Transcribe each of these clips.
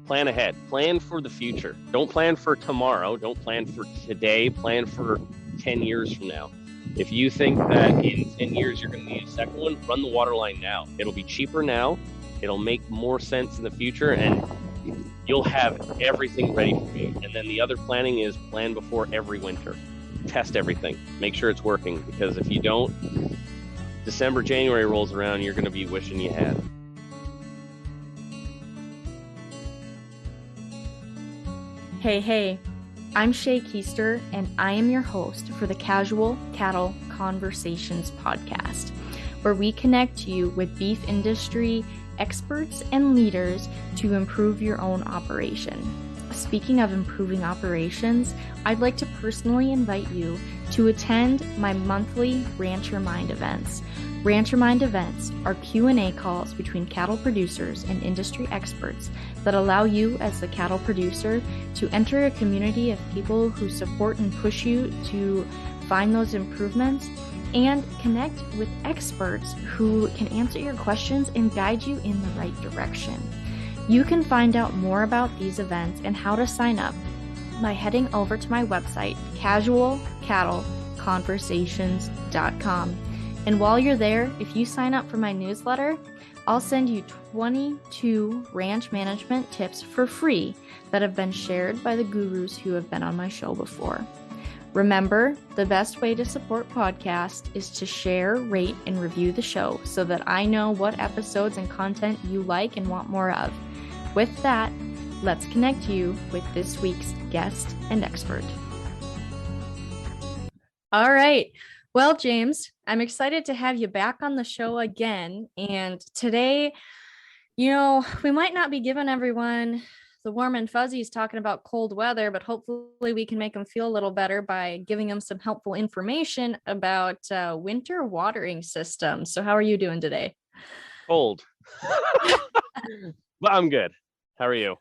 Plan ahead. Plan for the future. Don't plan for tomorrow. Don't plan for today. Plan for 10 years from now. If you think that in 10 years you're going to need a second one, run the water line now. It'll be cheaper now. It'll make more sense in the future, and you'll have everything ready for you. And then the other planning is plan before every winter. Test everything. Make sure it's working, because if you don't, December, January rolls around, you're going to be wishing you had. Hey, I'm Shay Keister, and I am your host for the Casual Cattle Conversations podcast, where we connect you with beef industry experts and leaders to improve your own operation. Speaking of improving operations, I'd like to personally invite you to attend my monthly RancherMind events. RancherMind events are Q&A calls between cattle producers and industry experts that allow you as the cattle producer to enter a community of people who support and push you to find those improvements and connect with experts who can answer your questions and guide you in the right direction. You can find out more about these events and how to sign up by heading over to my website, casualcattleconversations.com. And while you're there, if you sign up for my newsletter, I'll send you 22 ranch management tips for free that have been shared by the gurus who have been on my show before. Remember, the best way to support podcasts is to share, rate, and review the show so that I know what episodes and content you like and want more of. With that, let's connect you with this week's guest and expert. All right. Well, James, I'm excited to have you back on the show again. And today, we might not be giving everyone the warm and fuzzies talking about cold weather, but hopefully we can make them feel a little better by giving them some helpful information about winter watering systems. So how are you doing today? Cold. Well, I'm good. How are you?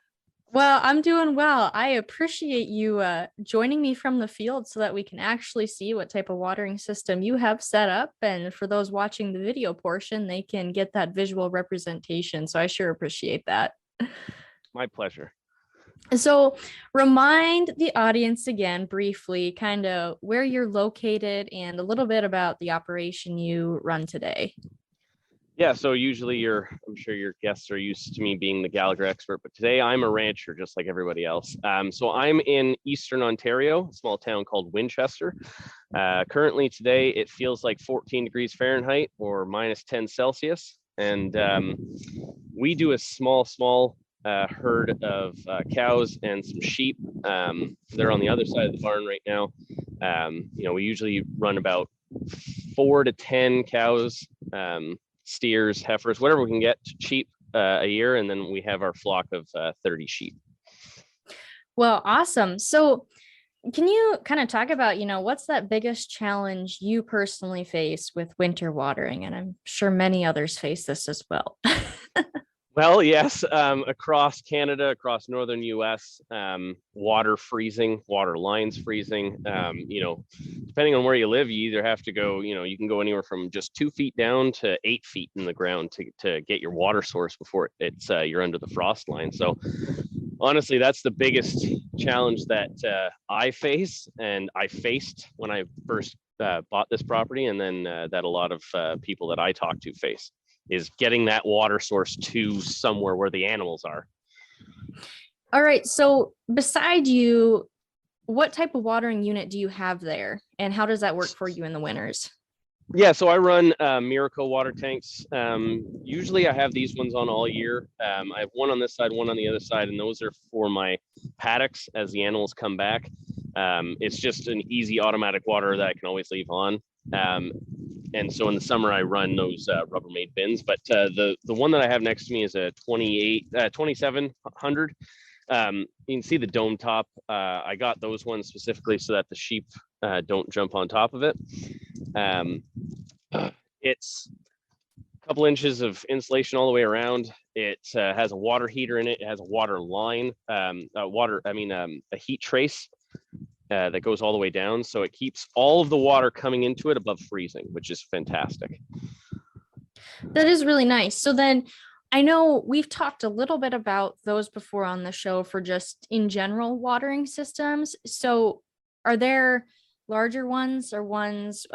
Well, I'm doing well. I appreciate you joining me from the field so that we can actually see what type of watering system you have set up. And for those watching the video portion, they can get that visual representation. So I sure appreciate that. My pleasure. So remind the audience again, briefly, kind of where you're located and a little bit about the operation you run today. Yeah, so usually I'm sure your guests are used to me being the Gallagher expert, but today I'm a rancher just like everybody else. So I'm in Eastern Ontario, a small town called Winchester. Currently today, it feels like 14 degrees Fahrenheit or minus 10 Celsius. And we do a small herd of cows and some sheep. They're on the other side of the barn right now. We usually run about 4 to 10 cows, steers, heifers, whatever we can get cheap a year. And then we have our flock of 30 sheep. Well, awesome. So can you kind of talk about, what's that biggest challenge you personally face with winter watering? And I'm sure many others face this as well. Well, yes, across Canada, across northern US, water freezing, water lines freezing. Depending on where you live, you either have to go, you can go anywhere from just 2 feet down to 8 feet in the ground to get your water source before you're under the frost line. So honestly, that's the biggest challenge that I face, and I faced when I first bought this property, and then that a lot of people that I talk to face, is getting that water source to somewhere where the animals are. All right. So beside you, what type of watering unit do you have there? And how does that work for you in the winters? Yeah, so I run Miracle water tanks. Usually I have these ones on all year. I have one on this side, one on the other side, and those are for my paddocks as the animals come back. It's just an easy automatic water that I can always leave on. And so in the summer, I run those Rubbermaid bins. But the one that I have next to me is a 2700. You can see the dome top. I got those ones specifically so that the sheep don't jump on top of it. It's a couple inches of insulation all the way around. It has a water heater in it. It has a water line, a heat trace that goes all the way down. So it keeps all of the water coming into it above freezing, which is fantastic. That is really nice. So then I know we've talked a little bit about those before on the show for just in general watering systems. So are there larger ones or ones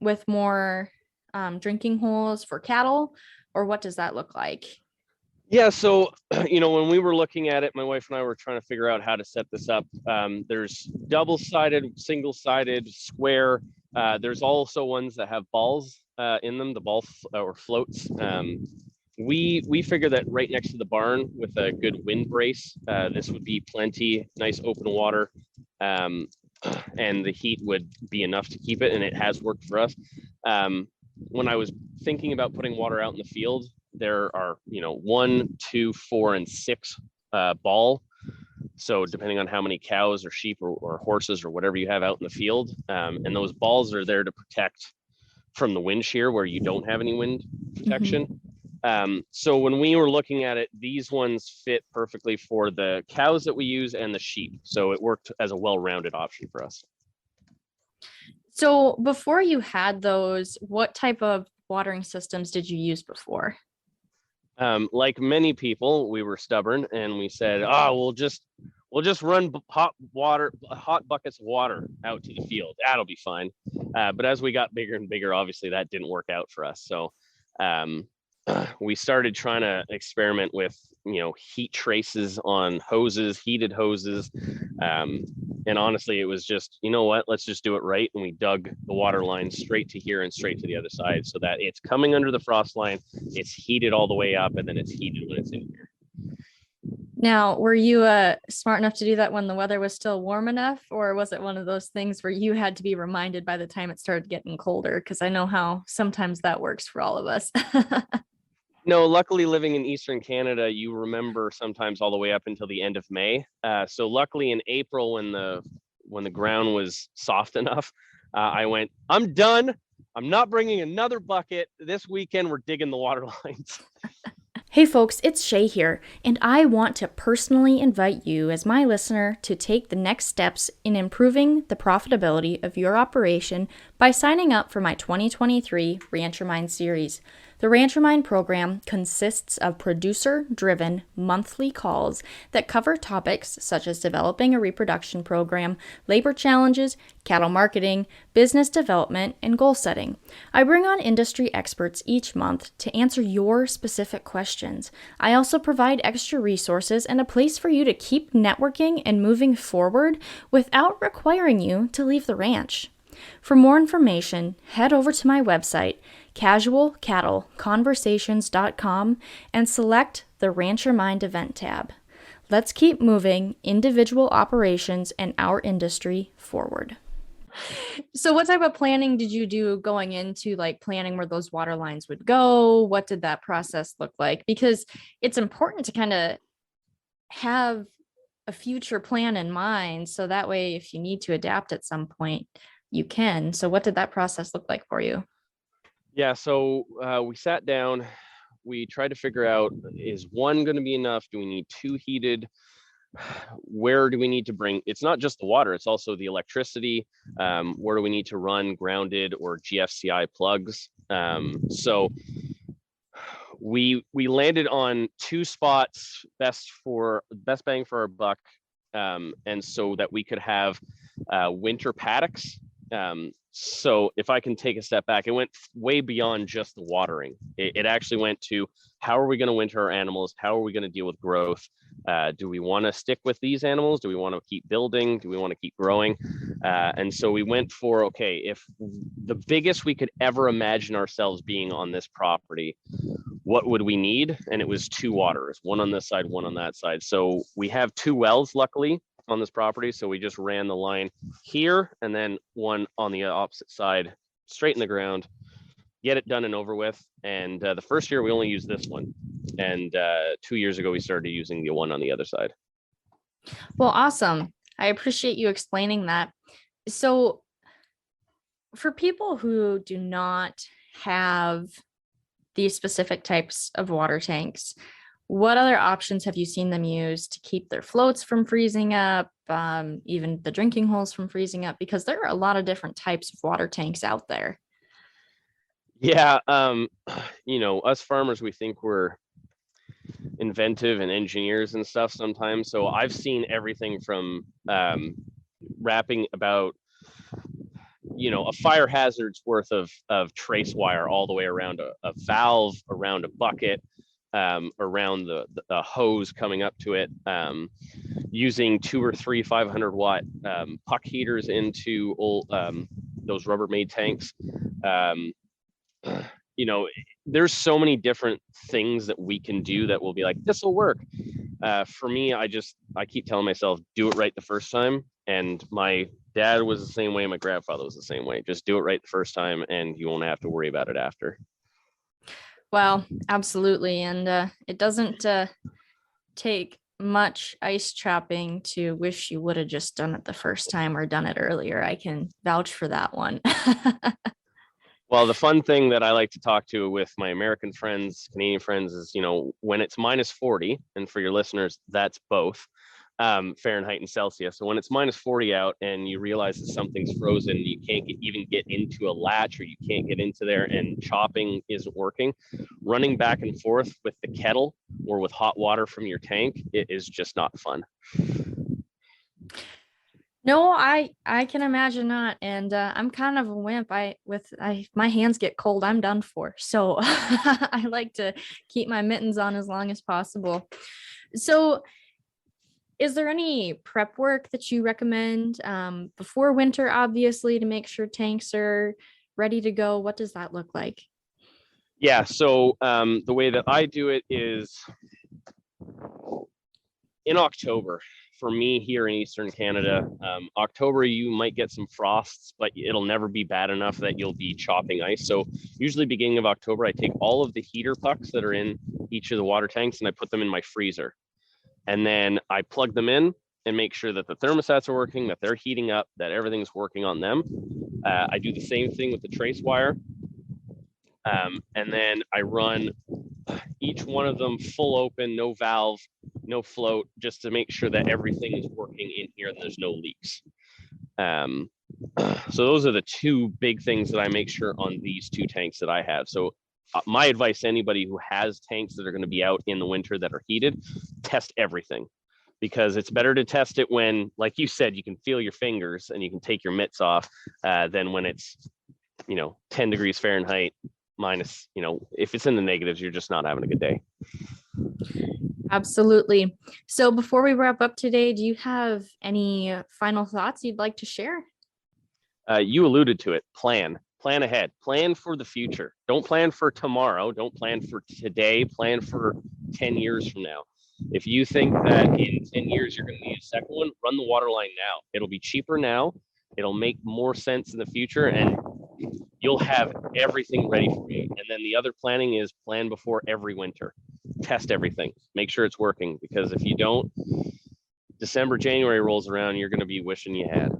with more drinking holes for cattle, or what does that look like? Yeah, so when we were looking at it, my wife and I were trying to figure out how to set this up. There's double-sided, single-sided, square. There's also ones that have balls in them, the ball or floats. We figure that right next to the barn with a good wind brace, this would be plenty, nice open water, and the heat would be enough to keep it, and it has worked for us. When I was thinking about putting water out in the field, there are 1, 2, 4, and 6 ball. So depending on how many cows or sheep or horses or whatever you have out in the field, and those balls are there to protect from the wind shear where you don't have any wind protection. So when we were looking at it, these ones fit perfectly for the cows that we use and the sheep. So it worked as a well-rounded option for us. So before you had those, what type of watering systems did you use before? Like many people, we were stubborn and we said, "Oh, we'll just run hot buckets of water out to the field. That'll be fine." But as we got bigger and bigger, obviously that didn't work out for us. So we started trying to experiment with heat traces on hoses, heated hoses. And honestly, it was just, let's just do it right. And we dug the water line straight to here and straight to the other side so that it's coming under the frost line, it's heated all the way up, and then it's heated when it's in here. Now, were you smart enough to do that when the weather was still warm enough, or was it one of those things where you had to be reminded by the time it started getting colder? Because I know how sometimes that works for all of us. No, luckily living in Eastern Canada, you remember sometimes all the way up until the end of May. So luckily in April, when the ground was soft enough, I went, I'm done. I'm not bringing another bucket. This weekend, we're digging the water lines. Hey folks, it's Shay here, and I want to personally invite you as my listener to take the next steps in improving the profitability of your operation by signing up for my 2023 RancherMind series. The RancherMind program consists of producer-driven monthly calls that cover topics such as developing a reproduction program, labor challenges, cattle marketing, business development, and goal setting. I bring on industry experts each month to answer your specific questions. I also provide extra resources and a place for you to keep networking and moving forward without requiring you to leave the ranch. For more information, head over to my website, casualcattleconversations.com, and select the RancherMind Event tab. Let's keep moving individual operations and our industry forward. So what type of planning did you do going into planning where those water lines would go? What did that process look like? Because it's important to kind of have a future plan in mind. So that way, if you need to adapt at some point, you can. So what did that process look like for you? Yeah, so we sat down, we tried to figure out, is one going to be enough? Do we need 2 heated? Where do we need to bring? It's not just the water, it's also the electricity. Where do we need to run grounded or GFCI plugs? So we landed on 2 spots, best bang for our buck. And so that we could have winter paddocks. So if I can take a step back, it went way beyond just the watering. It actually went to, how are we going to winter our animals? How are we going to deal with growth? Do we want to stick with these animals? Do we want to keep building? Do we want to keep growing? And so we went for, okay, if the biggest we could ever imagine ourselves being on this property, what would we need? And it was 2 waters, one on this side, one on that side. So we have 2 wells, luckily, on this property. So we just ran the line here and then one on the opposite side, straight in the ground, get it done and over with. And the first year we only used this one. And 2 years ago, we started using the one on the other side. Well, awesome. I appreciate you explaining that. So for people who do not have these specific types of water tanks, what other options have you seen them use to keep their floats from freezing up, even the drinking holes from freezing up? Because there are a lot of different types of water tanks out there. Yeah, us farmers, we think we're inventive and engineers and stuff sometimes. So I've seen everything from wrapping about, a fire hazard's worth of trace wire all the way around a valve, around a bucket, around the hose coming up to it, using 2 or 3 500-watt puck heaters into those Rubbermaid tanks. There's so many different things that we can do that will be like, this will work. For me, I keep telling myself, do it right the first time. And my dad was the same way. My grandfather was the same way. Just do it right the first time and you won't have to worry about it after. Well, absolutely. And it doesn't take much ice trapping to wish you would have just done it the first time or done it earlier. I can vouch for that one. Well, the fun thing that I like to talk to with my American friends, Canadian friends is, when it's minus 40, and for your listeners, that's both Fahrenheit and Celsius. So when it's minus 40 out and you realize that something's frozen, you can't even get into a latch, or you can't get into there, and chopping isn't working, running back and forth with the kettle or with hot water from your tank, it is just not fun. No, I can imagine not. And I'm kind of a wimp. My hands get cold, I'm done for. So I like to keep my mittens on as long as possible. So is there any prep work that you recommend before winter, obviously, to make sure tanks are ready to go? What does that look like? Yeah, so the way that I do it is in October. For me here in Eastern Canada, October, you might get some frosts, but it'll never be bad enough that you'll be chopping ice. So usually beginning of October, I take all of the heater pucks that are in each of the water tanks and I put them in my freezer. And then I plug them in and make sure that the thermostats are working, that they're heating up, that everything's working on them. I do the same thing with the trace wire. And then I run each one of them full open, no valve, no float, just to make sure that everything is working in here and there's no leaks. So those are the two big things that I make sure on these two tanks that I have. So my advice to anybody who has tanks that are going to be out in the winter that are heated, test everything, because it's better to test it when, like you said, you can feel your fingers and you can take your mitts off, than when it's 10 degrees Fahrenheit minus, if it's in the negatives, you're just not having a good day. Absolutely. So before we wrap up today, do you have any final thoughts you'd like to share? You alluded to it. Plan ahead, plan for the future. Don't plan for tomorrow. Don't plan for today. Plan for 10 years from now. If you think that in 10 years you're going to need a second one, run the water line now. It'll be cheaper now. It'll make more sense in the future, and you'll have everything ready for you. And then the other planning is plan before every winter. Test everything. Make sure it's working, because if you don't, December, January rolls around, you're going to be wishing you had.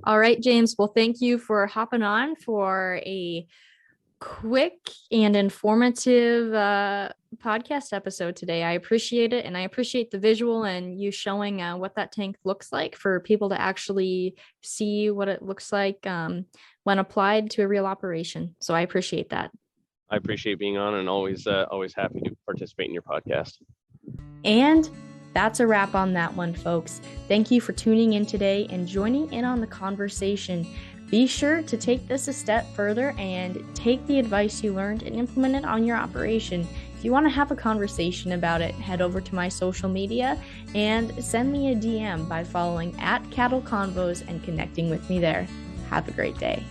All right, James. Well, thank you for hopping on for a quick and informative podcast episode today. I appreciate it, and I appreciate the visual and you showing what that tank looks like for people to actually see what it looks like when applied to a real operation. So I appreciate that. I appreciate being on, and always happy to participate in your podcast. And that's a wrap on that one, folks. Thank you for tuning in today and joining in on the conversation. Be sure to take this a step further and take the advice you learned and implement it on your operation. If you want to have a conversation about it, head over to my social media and send me a DM by following @CattleConvos and connecting with me there. Have a great day.